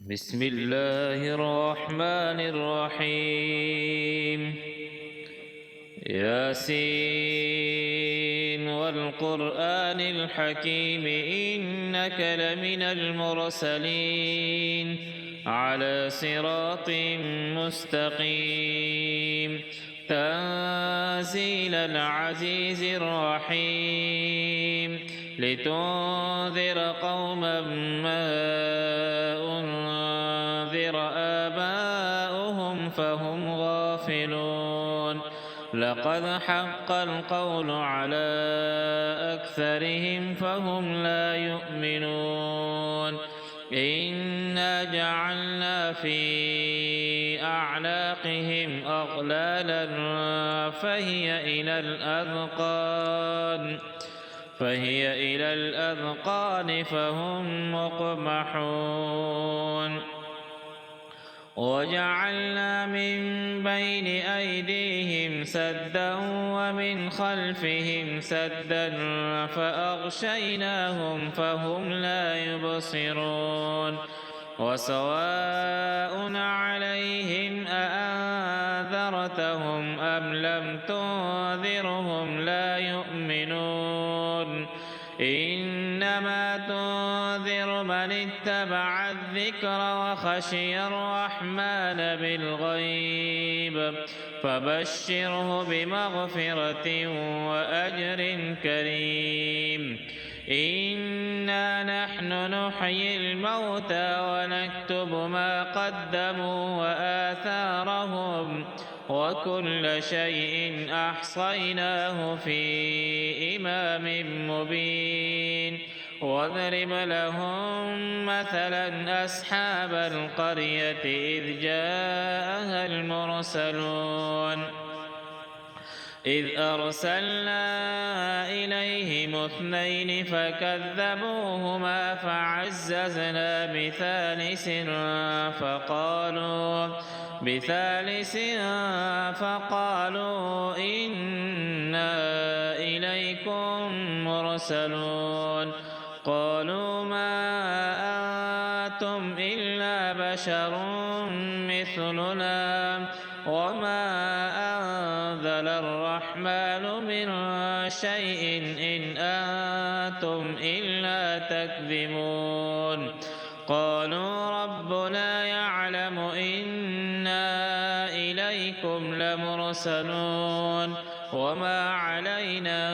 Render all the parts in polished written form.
بسم الله الرحمن الرحيم ياسين والقرآن الحكيم إنك لمن المرسلين على صراط مستقيم تنزيل العزيز الرحيم لتنذر قوما ما أنذر آباؤهم فهم غافلون لقد حق القول على أكثرهم فهم لا يؤمنون إنا جعلنا في أعناقهم أغلالا فهي إلى الأذقان فهم مقمحون وجعلنا من بين أيديهم سدا ومن خلفهم سدا فأغشيناهم فهم لا يبصرون وسواء عليهم أأنذرتهم أم لم تنذرهم لا يؤمنون إنما تنذر من اتبع الذكر وخشي الرحمن بالغيب فبشره بمغفرة وأجر كريم إنا نحن نحيي الموتى ونكتب ما قدموا وآثارهم وكل شيء أحصيناه في إمام مبين واضرب لهم مثلا أصحاب القرية إذ جاءها المرسلون إذ أرسلنا إليهم اثنين فكذبوهما فعززنا بثالث فقالوا إنا إليكم مرسلون قالوا ما أنتم إلا بشر مثلنا وما أنزل الرحمن من شيء إن أنتم إلا تكذبون قالوا ربنا يعلم إنا إليكم لمرسلون وما علينا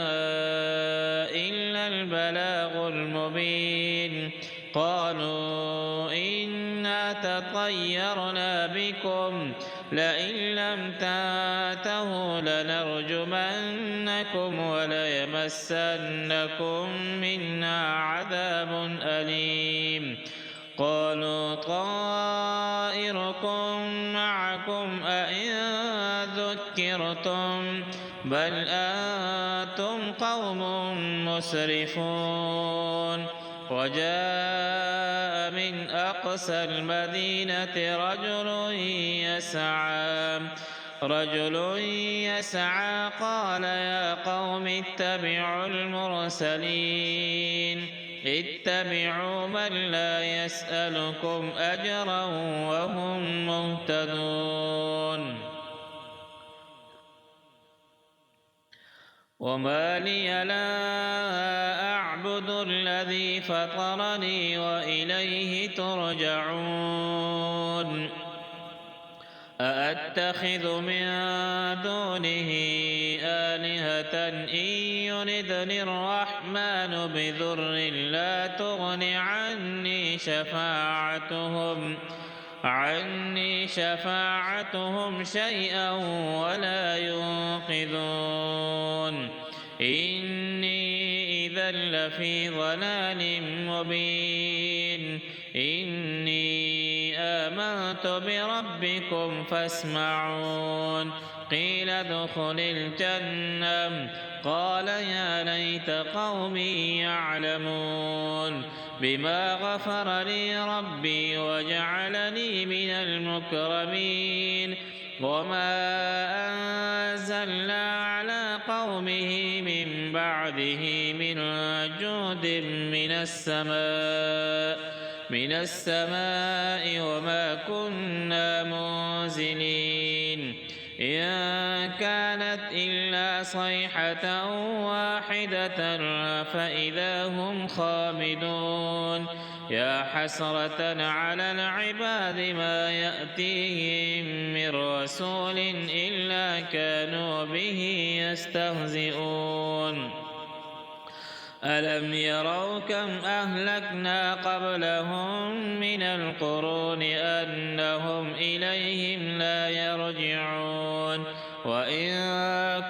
إلا البلاغ المبين قالوا إنا تطيرنا بكم لئن لم تنتهوا لنرجمنكم وليمسنكم منا عذاب أليم قالوا طائركم معكم أئن ذكرتم بل أنتم قوم مسرفون وجاء من أقصى المدينة رجل يسعى قال يا قوم اتبعوا المرسلين اتبعوا من لا يسألكم أجرا وهم مهتدون وما لي لا أعبد الذي فطرني وإليه ترجعون أأتخذ من دونه آلهة إن يردني الرحمن بضر لا تغن عني شفاعتهم شيئا ولا ينقذون إني إذا لفي ضلال مبين إني آمنت بربكم فاسمعون قيل ادخل الجنة قال يا ليت قومي يعلمون بما غفر لي ربي وجعلني من المكرمين وما أنزلنا على قومه من بعده من جود من السماء من السماء وما كنا منزلين إن كانت إلا صيحة واحدة فإذا هم خامدون يا حسرة على العباد ما يأتيهم من رسول إلا كانوا به يستهزئون ألم يروا كم أهلكنا قبلهم من القرون أنهم إليهم لا يرجعون وإن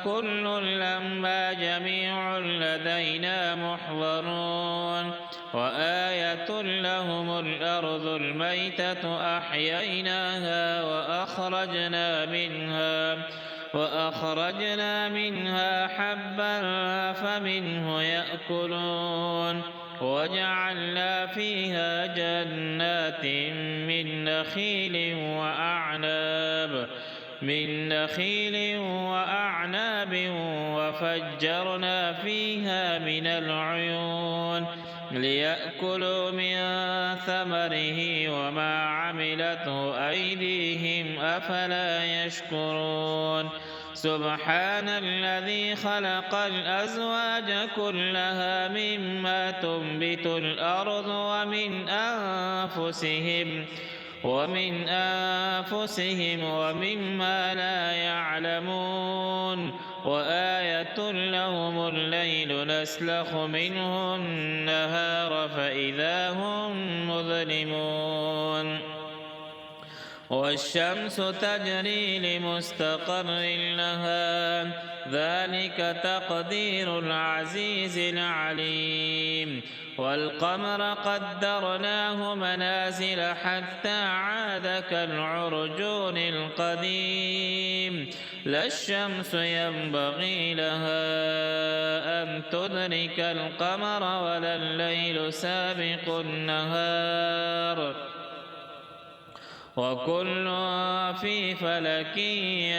كل لما جميع لدينا محضرون وآية لهم الأرض الميتة أحييناها وأخرجنا منها حبا فمنه يأكلون وجعلنا فيها جنات من نخيل وأعناب وفجرنا فيها من العيون ليأكلوا من ثمره وما عملته أيديهم أفلا يشكرون سبحان الذي خلق الأزواج كلها مما تنبت الأرض ومن أنفسهم ومما لا يعلمون وآية لهم الليل نسلخ منه النهار فإذا هم مظلمون والشمس تجري لمستقر لها ذلك تقدير العزيز العليم والقمر قدرناه منازل حتى عاد كالعرجون القديم لا الشمس ينبغي لها أن تدرك القمر ولا الليل سابق النهار وكل في فلك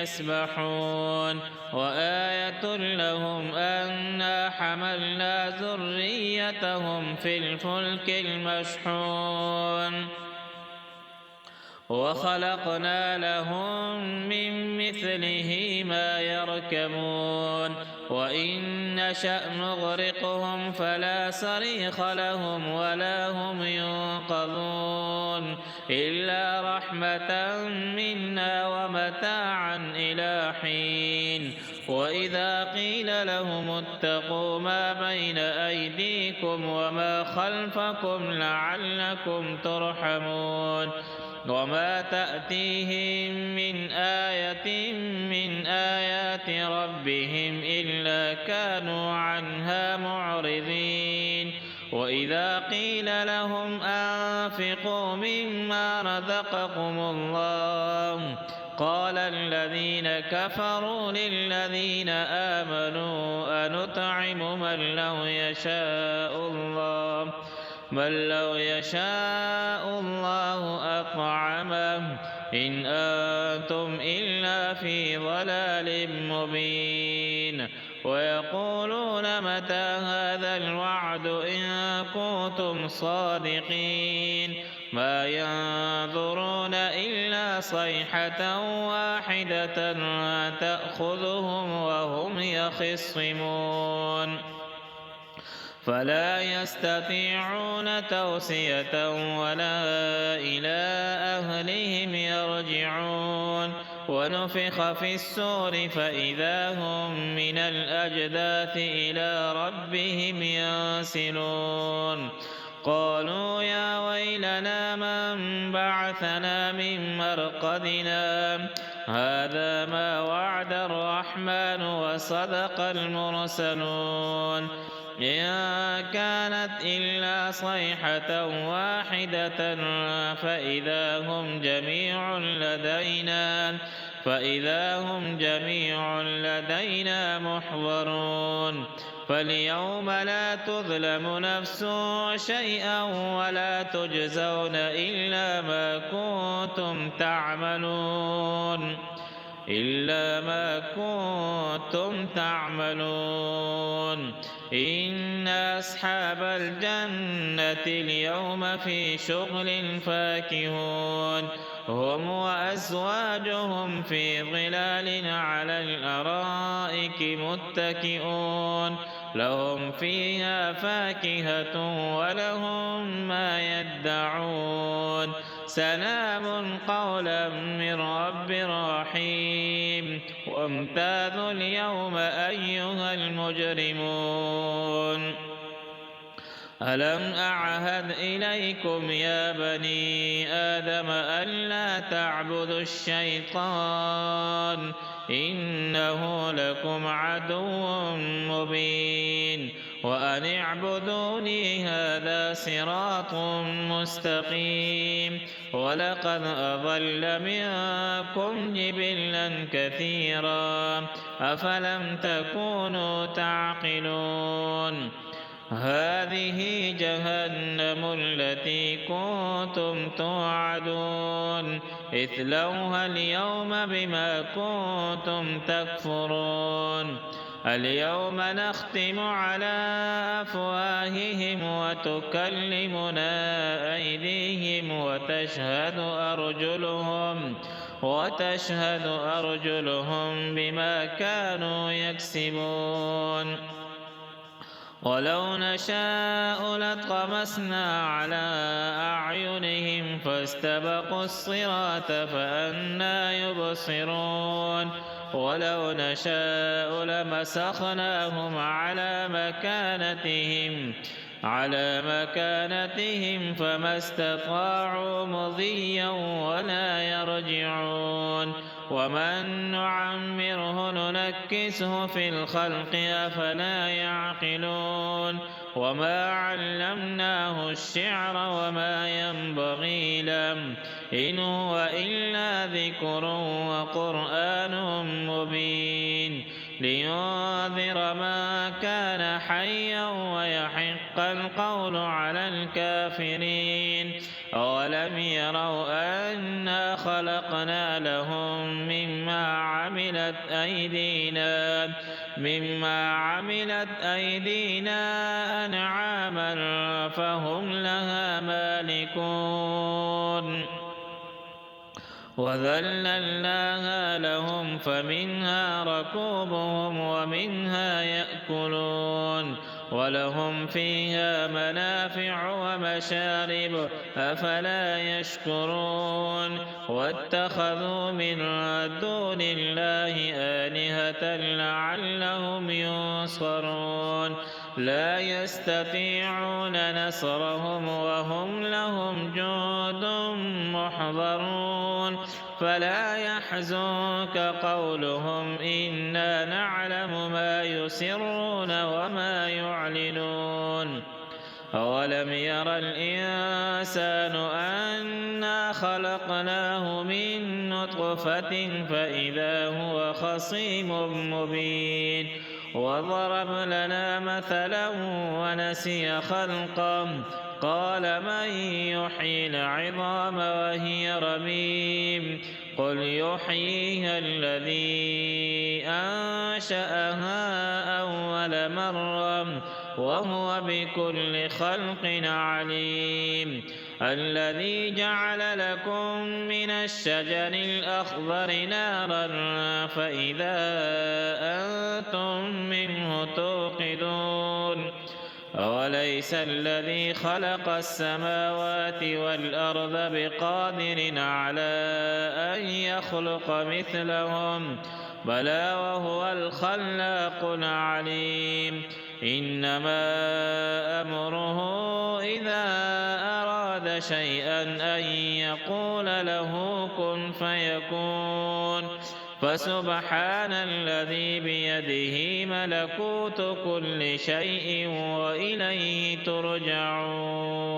يسبحون وآية لهم أنا حملنا ذريتهم في الفلك المشحون وخلقنا لهم من مثله ما يركبون وإن نشأ نغرقهم فلا صريخ لهم ولا هم ينقذون إلا رحمة منا ومتاعا إلى حين وإذا قيل لهم اتقوا ما بين أيديكم وما خلفكم لعلكم ترحمون وما تأتيهم من آية من آيات ربهم إلا كانوا عنها معرضين وإذا قيل لهم أنفقوا مما رزقكم الله قال الذين كفروا للذين آمنوا أنطعم من لو يشاء الله أطعمه إن أنتم إلا في ضلال مبين ويقولون متى هذا الوعد إن كنتم صادقين ما ينظرون إلا صيحة واحدة تأخذهم وهم يخصمون فلا يستطيعون توصية ولا إلى أهلهم يرجعون ونفخ في السور فإذا هم من الأجداث إلى ربهم ينسلون قالوا يا ويلنا من بعثنا من مرقدنا هذا ما وعد الرحمن وصدق المرسلون إن كانت إلا صيحة واحدة فإذا هم جميع لدينا محضرون فاليوم لا تظلم نفس شيئا ولا تجزون إلا ما كنتم تعملون إن أصحاب الجنة اليوم في شغل فاكهون هم وأزواجهم في ظلال على الأرائك متكئون لهم فيها فاكهة ولهم ما يدعون سلام قولا من رب رحيم وامتازوا اليوم أيها المجرمون ألم أعهد إليكم يا بني آدم ألا تعبدوا الشيطان إنه لكم عدو مبين وأن اعبدوني هذا صراط مستقيم ولقد أضل منكم جبلا كثيرا أفلم تكونوا تعقلون هذه جهنم التي كنتم توعدون اصلوها اليوم بما كنتم تكفرون اليوم نختم على أفواههم وتكلمنا أيديهم وتشهد أرجلهم بما كانوا يكسبون ولو نشاء لطمسنا على أعينهم فاستبقوا الصراط فأنى يبصرون ولو نشاء لمسخناهم على مكانتهم فما استطاعوا مضيا ولا يرجعون ومن نعمره ننكسه في الخلق أفلا يعقلون وما علمناه الشعر وما ينبغي له إن هو إلا ذكر وقرآن مبين لينذر من كان حيا ويحق القول على الكافرين أولم يروا أنا خلقنا لهم مما عملت أيدينا أنعاما فهم لها مالكون وذللناها لهم فمنها ركوبهم ومنها يأكلون ولهم فيها منافع ومشارب أفلا يشكرون واتخذوا من دون الله آلهة لعلهم ينصرون لا يستطيعون نصرهم وهم لهم جند محضرون فلا يحزنك قولهم إنا نعلم ما يسرون وما يعلنون أولم ير الإنسان أنا خلقناه من نطفة فإذا هو خصيم مبين وضرب لنا مثلا ونسي خلقه قال من يحيي العظام وهي رميم قل يحييها الذي أنشأها أول مرة وهو بكل خلق عليم الذي جعل لكم من الشجر الأخضر نارا فإذا أنتم منه توقدون أوليس الذي خلق السماوات والأرض بقادر على أن يخلق مثلهم بلى وهو الخلاق العليم إنما أمره إذا أراد شيئا أن يقول له كن فيكون فسبحان الذي بيده ملكوت كل شيء وإليه ترجعون